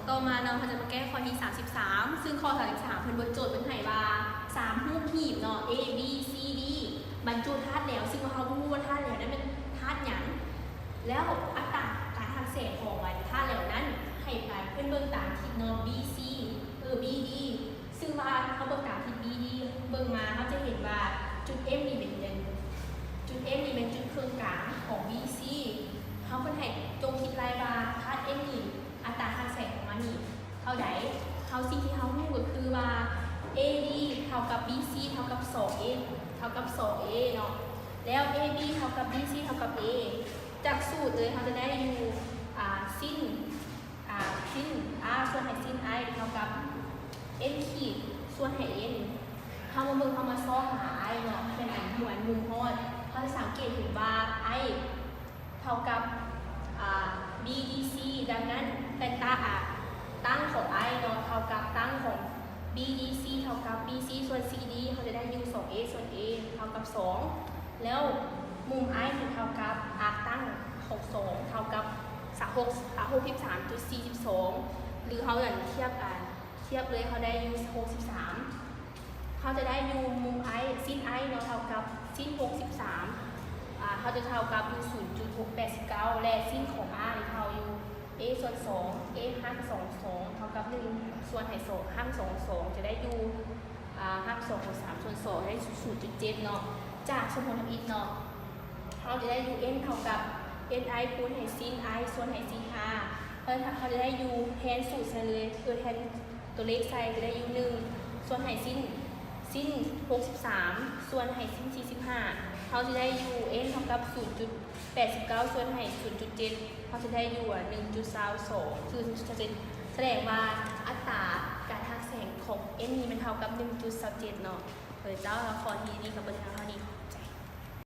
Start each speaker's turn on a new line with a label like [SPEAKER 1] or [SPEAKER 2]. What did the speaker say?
[SPEAKER 1] ต่อมาเนาะเขาจะมาแก้ข้อที่33ซึ่งข้อ33เพิ่นบทโจทย์เป็นไห้ว่า3รูปหีบเนาะ A B C D บรรจุธาตุแล้วซึ่งเขาพูดว่าธาตุแล้วนั้นเป็นธาตุหยังแล้วอัตราการทางแสงของธาตุแล้วนั้นให้ไปเพิ่นเบิ่งตามทิศเนาะ B C B D ซึ่งว่าเขาเบิ่งตามทิศ B D เบิ่งมาเขาจะเห็นว่าจุด M นี่เป็นหนึ่งจุด M นี่เป็นจุดเครื่องกลางของ B C เขาเพิ่นให้จงคิดรายว่าธาตุ M นี่อัตราทางแสงของมันนี่เท่าใดเขาสิ่งที่เขารู้ก็คือว่า AD เท่ากับ BC เท่ากับ 2A เท่ากับ 2A เนาะแล้ว AB เท่ากับ BC เท่ากับ A จากสูตรเลยเขาจะได้อยู่สิ้นส่วนให้สิ้น I เท่ากับ N ขีดส่วนให้ N เขามาเบิ่งเขามาซ้อหา I เนาะเป็นอันหวนมุมฮอดเขาจะสังเกตเห็นว่า I เท่ากับBDC ดังนั้นเป็นตั้งของ I เนาะเท่ากับตั้งของ BDC เท่ากับ BC ส่วน CD เขาจะได้อยู่ 2A ส่วน A เท่ากับ2แล้วมุม I เท่ากับตั้งของ2เท่ากับ63.42หรือเขาอย่างเทียบเลยเขาได้อยู่63เขาจะได้อยู่มุม I สิ้น I เนาะเท่ากับสิ้น63เขาจะเท่ากับอยู่ 0.689 และสิ้นของ R เท่าอยู่ A ส่วน2 A ห้าง22เท่ากับ1ส่วนให้2ห้าง22จะได้อยู่ห้าง2ของ3ส่วน2ได้ 0.7 เนาะจากสมมติอีกเนาะเขาจะได้อยู่ N เท่ากับ Ni คูณให้สิ้น I ส่วนให้สิ้น R เขาจะได้อยู่แทนสูตรใส่เลยแทนตัวเลขใส่จะได้อยู่1ส่วนให้สิ้น63ส่วนให้สิ้น45เขาจะได้อยู่ n เท่ากับ 0.89 ส่วนให้ 0.7 เขาจะได้อยู่1.22คือแสดงว่าอัตราการหักแสงของ n นี้มันเท่ากับ 1.27 เนาะเจ้าละครที่นี่กับบททางเท่านี้